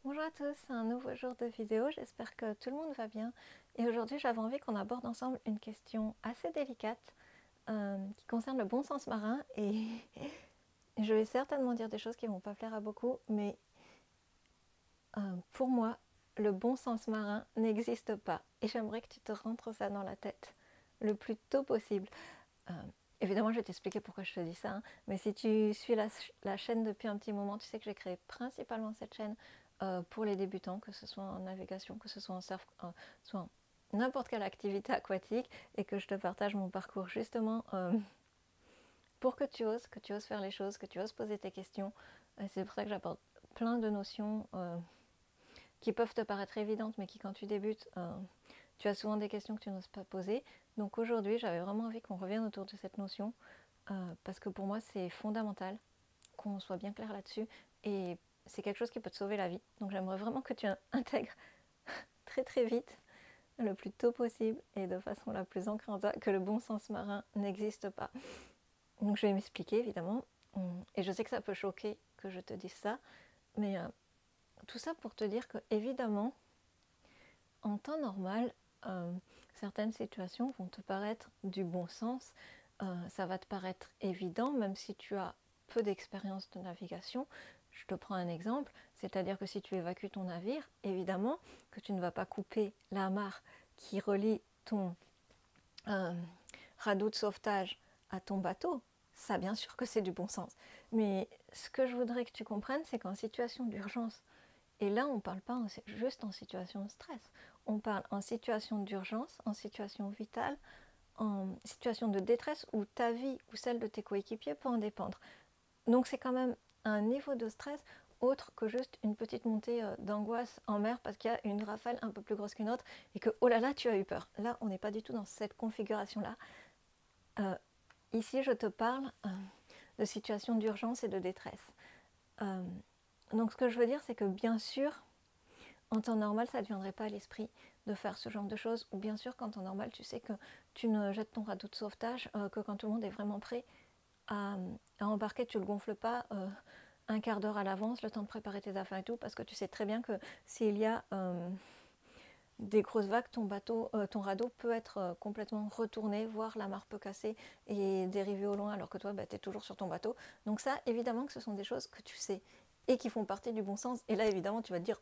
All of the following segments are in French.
Bonjour à tous, c'est un nouveau jour de vidéo, j'espère que tout le monde va bien. Et aujourd'hui j'avais envie qu'on aborde ensemble une question assez délicate qui concerne le bon sens marin et je vais certainement dire des choses qui ne vont pas plaire à beaucoup, mais pour moi, le bon sens marin n'existe pas et j'aimerais que tu te rentres ça dans la tête le plus tôt possible. Euh, Évidemment, je vais t'expliquer pourquoi je te dis ça, hein, mais si tu suis la chaîne depuis un petit moment, tu sais que j'ai créé principalement cette chaîne pour les débutants, que ce soit en navigation, que ce soit en surf, soit en n'importe quelle activité aquatique, et que je te partage mon parcours justement pour que tu oses faire les choses, que tu oses poser tes questions. C'est pour ça que j'apporte plein de notions qui peuvent te paraître évidentes, mais qui quand tu débutes, tu as souvent des questions que tu n'oses pas poser. Donc aujourd'hui, j'avais vraiment envie qu'on revienne autour de cette notion, parce que pour moi, c'est fondamental qu'on soit bien clair là-dessus, et c'est quelque chose qui peut te sauver la vie. Donc j'aimerais vraiment que tu intègres très très vite, le plus tôt possible, et de façon la plus ancrée en toi, que le bon sens marin n'existe pas. Donc je vais m'expliquer évidemment, et je sais que ça peut choquer que je te dise ça, mais tout ça pour te dire que évidemment, en temps normal, certaines situations vont te paraître du bon sens, ça va te paraître évident, même si tu as peu d'expérience de navigation. Je te prends un exemple, c'est-à-dire que si tu évacues ton navire, évidemment que tu ne vas pas couper l'amarre qui relie ton radeau de sauvetage à ton bateau. Ça, bien sûr que c'est du bon sens. Mais ce que je voudrais que tu comprennes, c'est qu'en situation d'urgence, et là, on ne parle pas juste en situation de stress. On parle en situation d'urgence, en situation vitale, en situation de détresse où ta vie ou celle de tes coéquipiers peut en dépendre. Donc c'est quand même un niveau de stress autre que juste une petite montée d'angoisse en mer parce qu'il y a une rafale un peu plus grosse qu'une autre et que oh là là, tu as eu peur. Là, on n'est pas du tout dans cette configuration-là. Ici, je te parle de situation d'urgence et de détresse. Donc ce que je veux dire, c'est que bien sûr, en temps normal, ça ne te viendrait pas à l'esprit de faire ce genre de choses. Ou bien sûr, qu'en temps normal, tu sais que tu ne jettes ton radeau de sauvetage que quand tout le monde est vraiment prêt à embarquer, tu ne le gonfles pas un quart d'heure à l'avance, le temps de préparer tes affaires et tout, parce que tu sais très bien que s'il y a des grosses vagues, ton radeau peut être complètement retourné, voire la mare peut casser et dériver au loin, alors que toi, tu es toujours sur ton bateau. Donc ça, évidemment que ce sont des choses que tu sais et qui font partie du bon sens. Et là, évidemment, tu vas te dire,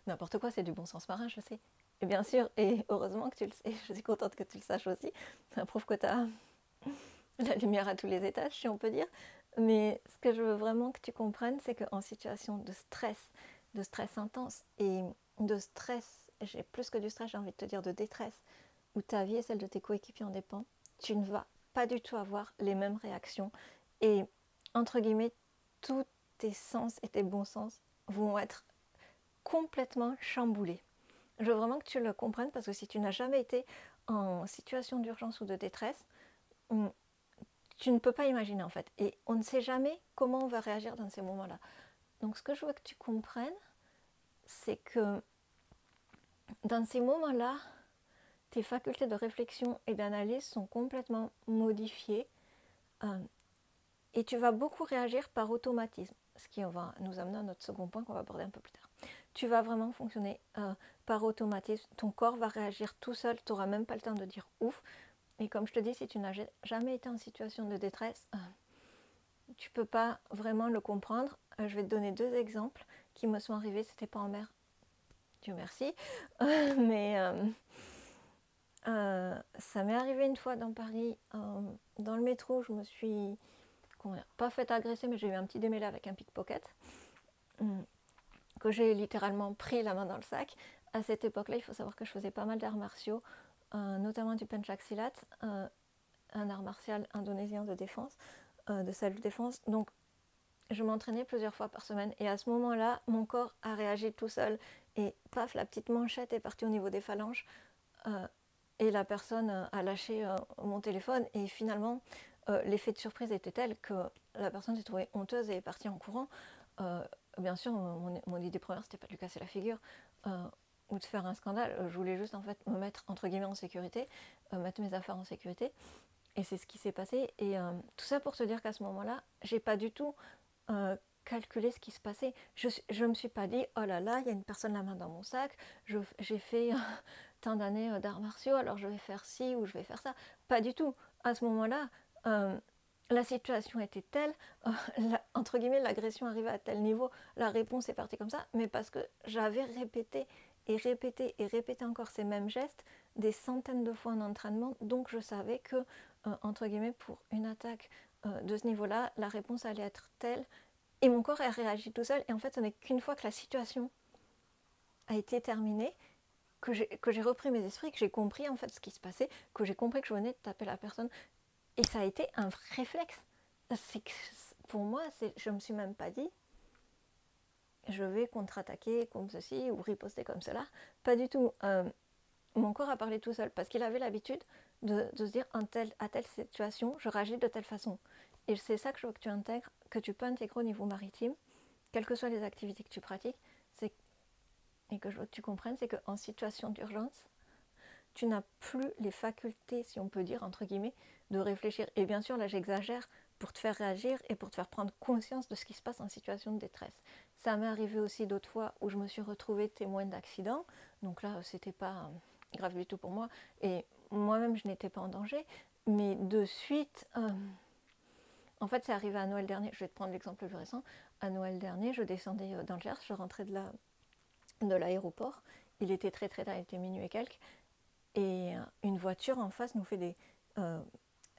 n'importe quoi, c'est du bon sens marin, je sais. Et bien sûr, et heureusement que tu le sais, je suis contente que tu le saches aussi. Ça prouve que tu as la lumière à tous les étages, si on peut dire. Mais ce que je veux vraiment que tu comprennes, c'est qu'en situation de stress intense et de stress, j'ai plus que du stress, j'ai envie de te dire de détresse, où ta vie et celle de tes coéquipiers en dépend, tu ne vas pas du tout avoir les mêmes réactions. Et entre guillemets, tous tes sens et tes bons sens vont être complètement chamboulés. Je veux vraiment que tu le comprennes parce que si tu n'as jamais été en situation d'urgence ou de détresse, tu ne peux pas imaginer en fait. Et on ne sait jamais comment on va réagir dans ces moments-là. Donc ce que je veux que tu comprennes, c'est que dans ces moments-là, tes facultés de réflexion et d'analyse sont complètement modifiées et tu vas beaucoup réagir par automatisme, ce qui va nous amener à notre second point qu'on va aborder un peu plus tard. Tu vas vraiment fonctionner par automatisme, ton corps va réagir tout seul, tu n'auras même pas le temps de dire ouf. Et comme je te dis, si tu n'as jamais été en situation de détresse, tu peux pas vraiment le comprendre. Je vais te donner deux exemples qui me sont arrivés, c'était pas en mer, Dieu merci, mais ça m'est arrivé une fois dans Paris, dans le métro, je me suis pas fait agresser, mais j'ai eu un petit démêlé avec un pickpocket, que j'ai littéralement pris la main dans le sac. À cette époque-là, il faut savoir que je faisais pas mal d'arts martiaux, notamment du pencak silat, un art martial indonésien de défense, de self-défense. Donc je m'entraînais plusieurs fois par semaine et à ce moment-là, mon corps a réagi tout seul et paf, la petite manchette est partie au niveau des phalanges et la personne a lâché mon téléphone et finalement l'effet de surprise était tel que la personne s'est trouvée honteuse et est partie en courant. Bien sûr, mon idée première, c'était pas de lui casser la figure ou de faire un scandale. Je voulais juste en fait me mettre entre guillemets en sécurité, mettre mes affaires en sécurité. Et c'est ce qui s'est passé. Et tout ça pour te dire qu'à ce moment-là, j'ai pas du tout calculé ce qui se passait. Je ne me suis pas dit, oh là là, il y a une personne la main dans mon sac, j'ai fait tant d'années d'arts martiaux, alors je vais faire ci ou je vais faire ça. Pas du tout. À ce moment-là, la situation était telle, entre guillemets, l'agression arrivait à tel niveau, la réponse est partie comme ça, mais parce que j'avais répété et répété et répété encore ces mêmes gestes des centaines de fois en entraînement, donc je savais que, entre guillemets, pour une attaque de ce niveau-là, la réponse allait être telle, et mon corps a réagi tout seul, et en fait, ce n'est qu'une fois que la situation a été terminée, que j'ai repris mes esprits, que j'ai compris en fait ce qui se passait, que j'ai compris que je venais de taper la personne, et ça a été un réflexe. Pour moi, je me suis même pas dit je vais contre-attaquer comme ceci ou riposter comme cela, pas du tout. Mon corps a parlé tout seul parce qu'il avait l'habitude de se dire à telle situation, je réagis de telle façon. Et c'est ça que je veux que tu intègres, que tu peux intégrer au niveau maritime, quelles que soient les activités que tu pratiques, et que je veux que tu comprennes, c'est qu'en situation d'urgence, tu n'as plus les facultés, si on peut dire, entre guillemets, de réfléchir. Et bien sûr, là j'exagère pour te faire réagir et pour te faire prendre conscience de ce qui se passe en situation de détresse. Ça m'est arrivé aussi d'autres fois où je me suis retrouvée témoin d'accidents, donc là c'était pas grave du tout pour moi, et moi-même je n'étais pas en danger, mais de suite, en fait c'est arrivé à Noël dernier, je vais te prendre l'exemple le plus récent, à Noël dernier je descendais dans le Gers, je rentrais de l'aéroport, il était très tard, il était minuit et quelques, et une voiture en face nous fait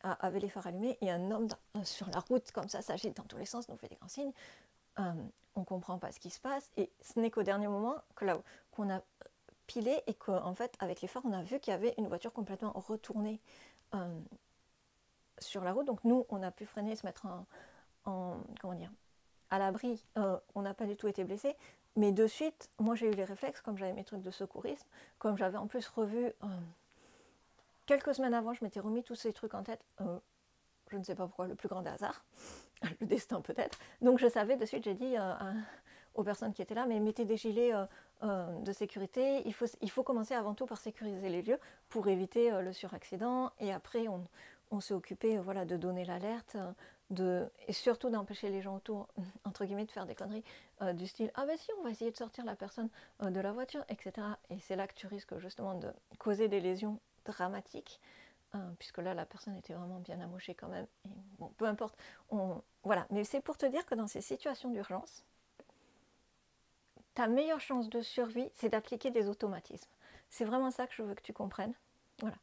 avait les phares allumés, et un homme sur la route comme ça s'agite dans tous les sens, nous fait des grands signes. On ne comprend pas ce qui se passe, et ce n'est qu'au dernier moment qu'on a pilé, et qu'en fait avec les phares on a vu qu'il y avait une voiture complètement retournée sur la route, donc nous on a pu freiner, se mettre comment dire, à l'abri, on n'a pas du tout été blessés, mais de suite moi j'ai eu les réflexes, comme j'avais mes trucs de secourisme, comme j'avais en plus revu quelques semaines avant, je m'étais remis tous ces trucs en tête, je ne sais pas pourquoi, le plus grand des hasards, le destin peut-être. Donc je savais de suite, j'ai dit aux personnes qui étaient là, mais mettez des gilets de sécurité, il faut commencer avant tout par sécuriser les lieux pour éviter le suraccident, et après on s'est occupé voilà, de donner l'alerte, et surtout d'empêcher les gens autour, entre guillemets, de faire des conneries du style « Ah ben si, on va essayer de sortir la personne de la voiture, etc. » Et c'est là que tu risques justement de causer des lésions dramatiques, puisque là la personne était vraiment bien amochée quand même, et bon, peu importe, voilà. Mais c'est pour te dire que dans ces situations d'urgence, ta meilleure chance de survie, c'est d'appliquer des automatismes. C'est vraiment ça que je veux que tu comprennes. Voilà.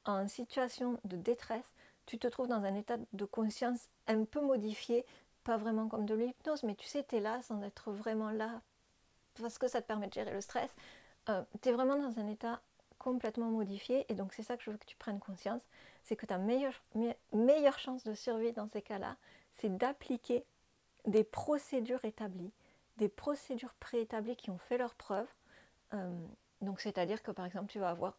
En situation de détresse, tu te trouves dans un état de conscience un peu modifié, pas vraiment comme de l'hypnose, mais tu sais, tu es là sans être vraiment là, parce que ça te permet de gérer le stress. Tu es vraiment dans un état complètement modifié, et donc c'est ça que je veux que tu prennes conscience, c'est que ta meilleure chance de survie dans ces cas-là, c'est d'appliquer des procédures établies, des procédures préétablies qui ont fait leurs preuves. Donc c'est-à-dire que par exemple tu vas avoir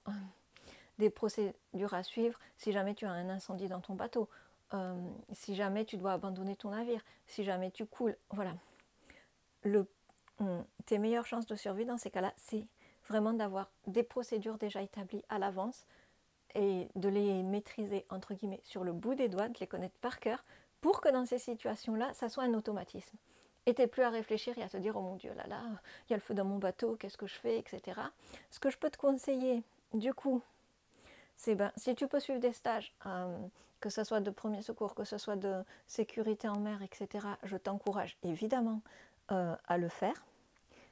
des procédures à suivre si jamais tu as un incendie dans ton bateau, si jamais tu dois abandonner ton navire, si jamais tu coules, voilà. Tes meilleures chances de survie dans ces cas-là, c'est vraiment d'avoir des procédures déjà établies à l'avance et de les maîtriser, entre guillemets, sur le bout des doigts, de les connaître par cœur, pour que dans ces situations-là, ça soit un automatisme. Et tu n'aies plus à réfléchir et à te dire « Oh mon Dieu, là là, il y a le feu dans mon bateau, qu'est-ce que je fais ?» etc. Ce que je peux te conseiller, du coup, c'est si tu peux suivre des stages, que ce soit de premier secours, que ce soit de sécurité en mer, etc., je t'encourage évidemment à le faire.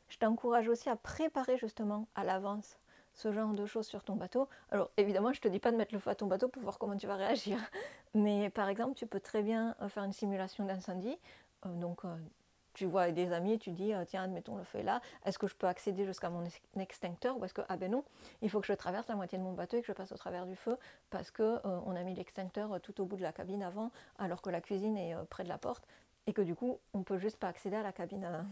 Je t'encourage aussi à préparer justement à l'avance ce genre de choses sur ton bateau. Alors évidemment, je ne te dis pas de mettre le feu à ton bateau pour voir comment tu vas réagir. Mais par exemple, tu peux très bien faire une simulation d'incendie. Tu vois des amis, tu dis tiens, admettons le feu est là, est-ce que je peux accéder jusqu'à mon extincteur, ou est-ce que ah ben non, il faut que je traverse la moitié de mon bateau et que je passe au travers du feu parce que on a mis l'extincteur tout au bout de la cabine avant, alors que la cuisine est près de la porte, et que du coup on peut juste pas accéder à la cabine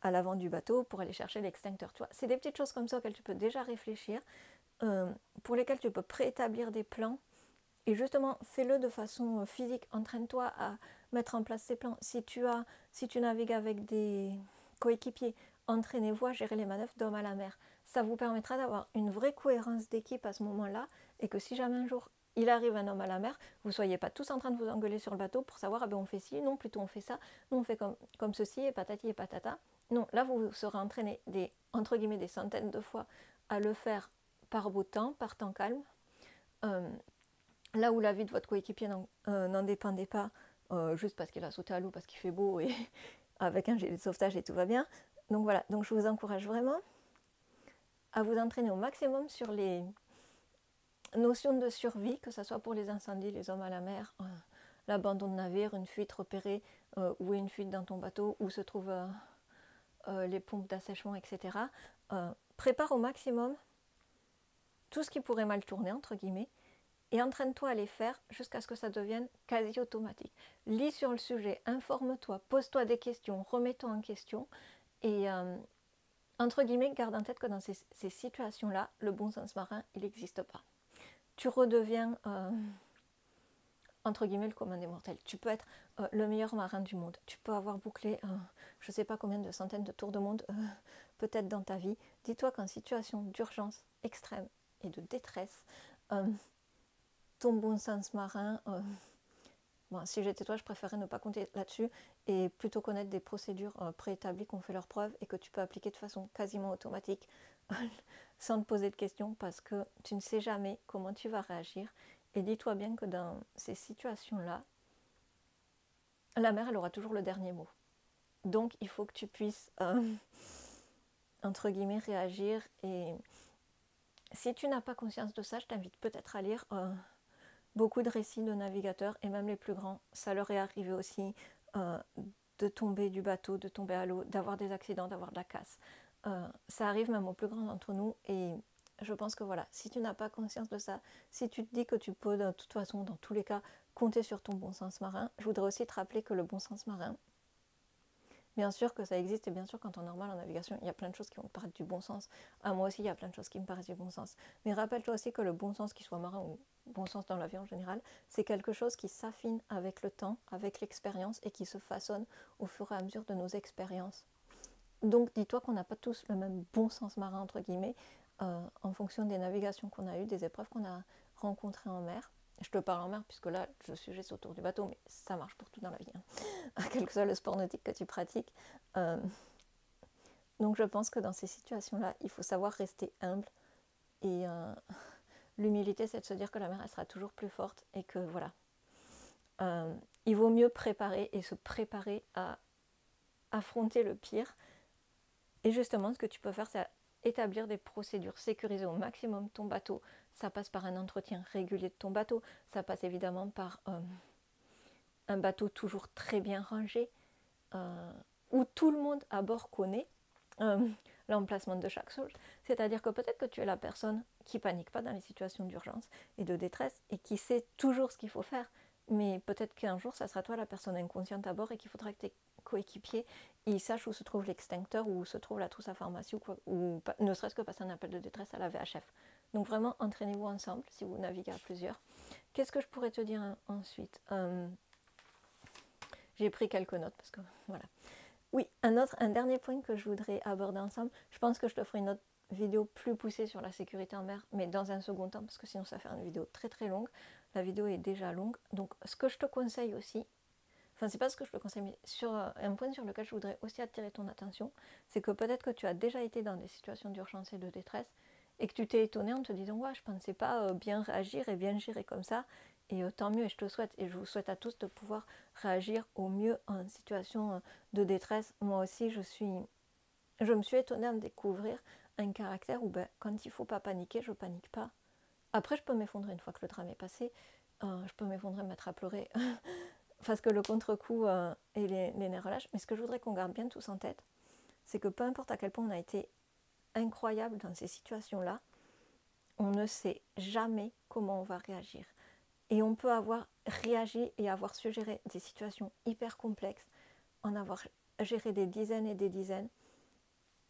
à l'avant du bateau pour aller chercher l'extincteur. Tu vois, c'est des petites choses comme ça auxquelles tu peux déjà réfléchir, pour lesquelles tu peux préétablir des plans. Et justement, fais-le de façon physique. Entraîne-toi à mettre en place ces plans. Si tu navigues avec des coéquipiers, entraînez-vous à gérer les manœuvres d'homme à la mer. Ça vous permettra d'avoir une vraie cohérence d'équipe à ce moment-là, et que si jamais un jour il arrive un homme à la mer, vous ne soyez pas tous en train de vous engueuler sur le bateau pour savoir, ah ben on fait ci, non, plutôt on fait ça, non, on fait comme ceci, et patati et patata. Non, là vous serez entraîné entre guillemets des centaines de fois à le faire par beau temps, par temps calme. Là où la vie de votre coéquipier n'en dépendait pas, juste parce qu'il a sauté à l'eau, parce qu'il fait beau, et avec un gilet de sauvetage et tout va bien. Donc voilà, donc je vous encourage vraiment à vous entraîner au maximum sur les notions de survie, que ce soit pour les incendies, les hommes à la mer, l'abandon de navire, une fuite repérée, où est une fuite dans ton bateau, où se trouvent les pompes d'assèchement, etc. Prépare au maximum tout ce qui pourrait mal tourner, entre guillemets, et entraîne-toi à les faire jusqu'à ce que ça devienne quasi automatique. Lis sur le sujet, informe-toi, pose-toi des questions, remets-toi en question, et entre guillemets, garde en tête que dans ces situations-là, le bon sens marin, il n'existe pas. Tu redeviens, entre guillemets, le commun des mortels. Tu peux être le meilleur marin du monde. Tu peux avoir bouclé, je ne sais pas combien de centaines de tours de monde, peut-être dans ta vie. Dis-toi qu'en situation d'urgence extrême et de détresse, ton bon sens marin, bon, si j'étais toi, je préférerais ne pas compter là-dessus et plutôt connaître des procédures préétablies qui ont fait leurs preuves et que tu peux appliquer de façon quasiment automatique sans te poser de questions parce que tu ne sais jamais comment tu vas réagir. Et dis-toi bien que dans ces situations-là, la mer, elle aura toujours le dernier mot. Donc, il faut que tu puisses, entre guillemets, réagir. Et si tu n'as pas conscience de ça, je t'invite peut-être à lire beaucoup de récits de navigateurs, et même les plus grands. Ça leur est arrivé aussi de tomber du bateau, de tomber à l'eau, d'avoir des accidents, d'avoir de la casse. Ça arrive même aux plus grands d'entre nous. Et je pense que voilà, si tu n'as pas conscience de ça, si tu te dis que tu peux de toute façon, dans tous les cas, compter sur ton bon sens marin, je voudrais aussi te rappeler que le bon sens marin, bien sûr que ça existe, et bien sûr qu'en temps normal en navigation, il y a plein de choses qui vont te paraître du bon sens. Moi aussi, il y a plein de choses qui me paraissent du bon sens. Mais rappelle-toi aussi que le bon sens, qu'il soit marin ou bon sens dans la vie en général, c'est quelque chose qui s'affine avec le temps, avec l'expérience, et qui se façonne au fur et à mesure de nos expériences. Donc dis-toi qu'on n'a pas tous le même bon sens marin, entre guillemets, en fonction des navigations qu'on a eues, des épreuves qu'on a rencontrées en mer. Je te parle en mer puisque là le sujet c'est autour du bateau, mais ça marche pour tout dans la vie, hein. Quel que soit le sport nautique que tu pratiques. Donc je pense que dans ces situations-là, il faut savoir rester humble, et l'humilité, c'est de se dire que la mer elle sera toujours plus forte, et que voilà, il vaut mieux préparer et se préparer à affronter le pire. Et justement, ce que tu peux faire, c'est établir des procédures, sécuriser au maximum ton bateau. Ça passe par un entretien régulier de ton bateau, ça passe évidemment par un bateau toujours très bien rangé, où tout le monde à bord connaît l'emplacement de chaque chose. C'est-à-dire que peut-être que tu es la personne qui panique pas dans les situations d'urgence et de détresse et qui sait toujours ce qu'il faut faire, mais peut-être qu'un jour, ça sera toi la personne inconsciente à bord et qu'il faudra que tes coéquipiers ils sachent où se trouve l'extincteur, ou où se trouve la trousse à pharmacie, ou ne serait-ce que passer un appel de détresse à la VHF. Donc vraiment, entraînez-vous ensemble si vous naviguez à plusieurs. Qu'est-ce que je pourrais te dire ensuite? J'ai pris quelques notes parce que voilà. Oui, un dernier point que je voudrais aborder ensemble. Je pense que je te ferai une autre vidéo plus poussée sur la sécurité en mer, mais dans un second temps, parce que sinon ça fait une vidéo très très longue. La vidéo est déjà longue. Donc ce que je te conseille aussi, enfin c'est pas ce que je te conseille, mais sur un point sur lequel je voudrais aussi attirer ton attention, c'est que peut-être que tu as déjà été dans des situations d'urgence et de détresse, et que tu t'es étonné en te disant ouais, je pensais pas bien réagir et bien gérer comme ça. Et tant mieux, et je te souhaite, et je vous souhaite à tous de pouvoir réagir au mieux en situation de détresse. Moi aussi, je me suis étonnée de découvrir un caractère où quand il ne faut pas paniquer, je ne panique pas. Après, je peux m'effondrer une fois que le drame est passé. Je peux m'effondrer, me mettre à pleurer parce que le contre-coup et les nerfs relâchent. Mais ce que je voudrais qu'on garde bien tous en tête, c'est que peu importe à quel point on a été incroyable dans ces situations-là, on ne sait jamais comment on va réagir. Et on peut avoir réagi et avoir su gérer des situations hyper complexes, en avoir géré des dizaines et des dizaines,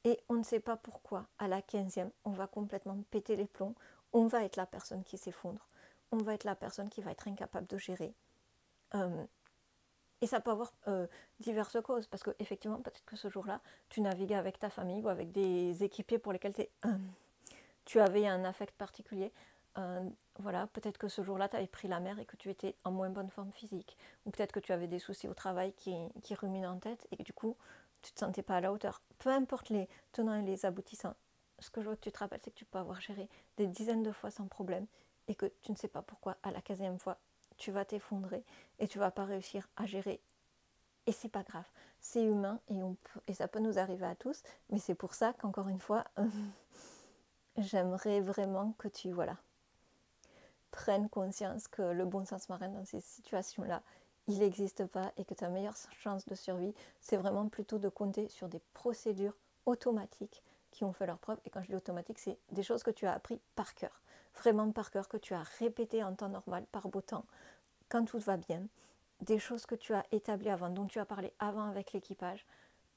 et on ne sait pas pourquoi, à la 15e, on va complètement péter les plombs, on va être la personne qui s'effondre, on va être la personne qui va être incapable de gérer. Et ça peut avoir diverses causes, parce qu'effectivement, peut-être que ce jour-là, tu naviguais avec ta famille ou avec des équipiers pour lesquels tu avais un affect particulier. voilà, peut-être que ce jour-là, tu avais pris la mer et que tu étais en moins bonne forme physique. Ou peut-être que tu avais des soucis au travail qui ruminent en tête et que du coup, tu ne te sentais pas à la hauteur. Peu importe les tenants et les aboutissants, ce que je veux que tu te rappelles, c'est que tu peux avoir géré des dizaines de fois sans problème et que tu ne sais pas pourquoi, à la 15e fois, tu vas t'effondrer et tu vas pas réussir à gérer. Et c'est pas grave, c'est humain et ça peut nous arriver à tous, mais c'est pour ça qu'encore une fois, j'aimerais vraiment que tu prennes conscience que le bon sens marin dans ces situations-là, il n'existe pas et que ta meilleure chance de survie, c'est vraiment plutôt de compter sur des procédures automatiques qui ont fait leur preuve. Et quand je dis automatique, c'est des choses que tu as appris par cœur, vraiment par cœur, que tu as répété en temps normal, par beau temps, quand tout va bien, des choses que tu as établies avant, dont tu as parlé avant avec l'équipage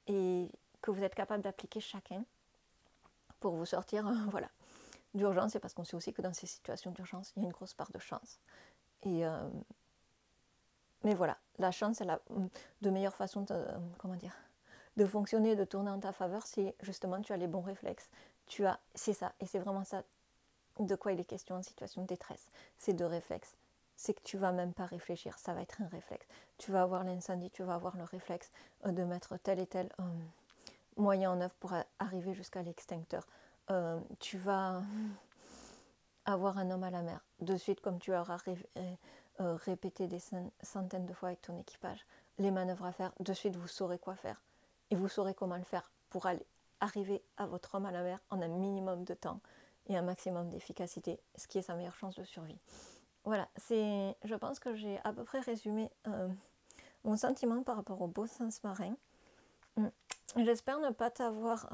et que vous êtes capable d'appliquer chacun pour vous sortir d'urgence. Et parce qu'on sait aussi que dans ces situations d'urgence, il y a une grosse part de chance. Mais voilà, la chance, elle a de meilleures façons de fonctionner, de tourner en ta faveur, si justement tu as les bons réflexes. C'est ça, et c'est vraiment ça de quoi il est question en situation de détresse. C'est de réflexes. C'est que tu vas même pas réfléchir, ça va être un réflexe. Tu vas avoir l'incendie, tu vas avoir le réflexe de mettre tel et tel moyen en œuvre pour arriver jusqu'à l'extincteur. Tu vas avoir un homme à la mer. De suite, comme tu auras répété des centaines de fois avec ton équipage, les manœuvres à faire, de suite vous saurez quoi faire. Et vous saurez comment le faire pour arriver à votre homme à la mer en un minimum de temps et un maximum d'efficacité, ce qui est sa meilleure chance de survie. Voilà, je pense que j'ai à peu près résumé mon sentiment par rapport au beau sens marin. J'espère ne pas t'avoir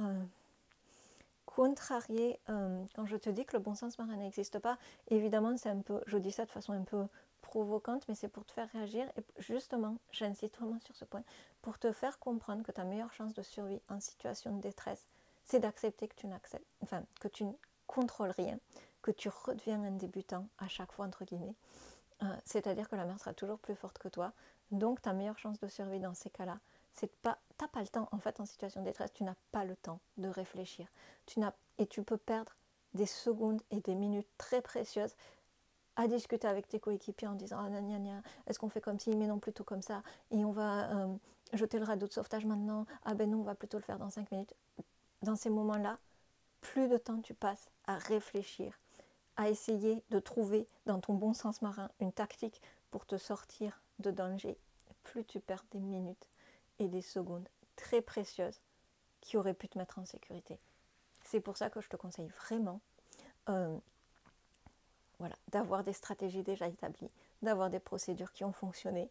contrarié quand je te dis que le bon sens marin n'existe pas. Évidemment, je dis ça de façon un peu provocante, mais c'est pour te faire réagir. Et justement, j'insiste vraiment sur ce point, pour te faire comprendre que ta meilleure chance de survie en situation de détresse, c'est d'accepter que que tu ne contrôles rien, que tu redeviens un débutant à chaque fois, entre guillemets. C'est-à-dire que la mer sera toujours plus forte que toi. Donc ta meilleure chance de survie dans ces cas-là, t'as pas le temps, en fait, en situation de détresse, tu n'as pas le temps de réfléchir. Et tu peux perdre des secondes et des minutes très précieuses à discuter avec tes coéquipiers en disant ah, gna, gna, est-ce qu'on fait comme ci, mais non, plutôt comme ça, et on va jeter le radeau de sauvetage maintenant, ah ben non, on va plutôt le faire dans 5 minutes. Dans ces moments-là, plus de temps tu passes à réfléchir, à essayer de trouver dans ton bon sens marin une tactique pour te sortir de danger, plus tu perds des minutes et des secondes très précieuses qui auraient pu te mettre en sécurité. C'est pour ça que je te conseille vraiment d'avoir des stratégies déjà établies, d'avoir des procédures qui ont fonctionné.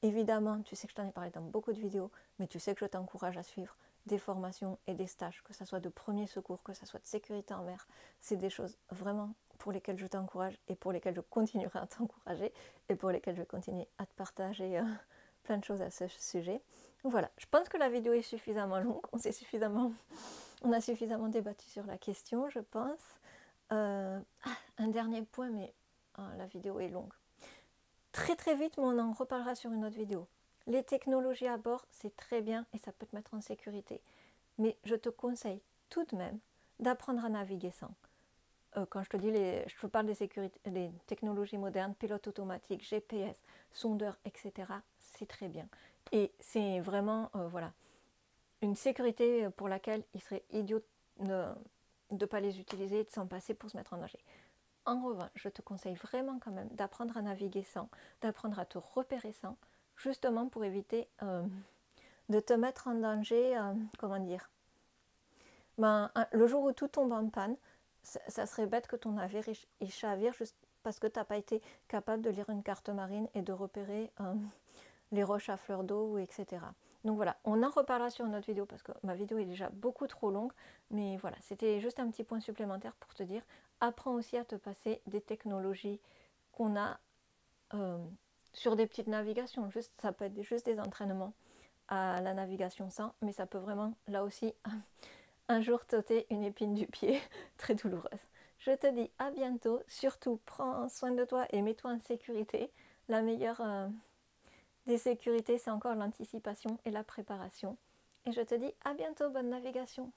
Évidemment, tu sais que je t'en ai parlé dans beaucoup de vidéos, mais tu sais que je t'encourage à suivre des formations et des stages, que ce soit de premier secours, que ce soit de sécurité en mer. C'est des choses vraiment pour lesquelles je t'encourage et pour lesquelles je continuerai à t'encourager et pour lesquelles je vais continuer à te partager plein de choses à ce sujet. Voilà, je pense que la vidéo est suffisamment longue, on a suffisamment débattu sur la question, je pense. Un dernier point, mais la vidéo est longue. Très très vite, mais on en reparlera sur une autre vidéo. Les technologies à bord, c'est très bien et ça peut te mettre en sécurité. Mais je te conseille tout de même d'apprendre à naviguer sans. Quand je te dis, je te parle des technologies modernes, pilote automatique, GPS, sondeur, etc. C'est très bien. Et c'est vraiment une sécurité pour laquelle il serait idiot de ne pas les utiliser et de s'en passer pour se mettre en danger. En revanche, je te conseille vraiment quand même d'apprendre à naviguer sans, d'apprendre à te repérer sans, justement pour éviter de te mettre en danger, le jour où tout tombe en panne, ça serait bête que ton navire il chavire juste parce que tu n'as pas été capable de lire une carte marine et de repérer les roches à fleur d'eau, etc. Donc voilà, on en reparlera sur une autre vidéo parce que ma vidéo est déjà beaucoup trop longue. Mais voilà, c'était juste un petit point supplémentaire pour te dire, apprends aussi à te passer des technologies qu'on a sur des petites navigations. Ça peut être juste des entraînements à la navigation sans, mais ça peut vraiment, là aussi, un jour t'ôter une épine du pied très douloureuse. Je te dis à bientôt. Surtout, prends soin de toi et mets-toi en sécurité. La meilleure des sécurités, c'est encore l'anticipation et la préparation. Et je te dis à bientôt, bonne navigation.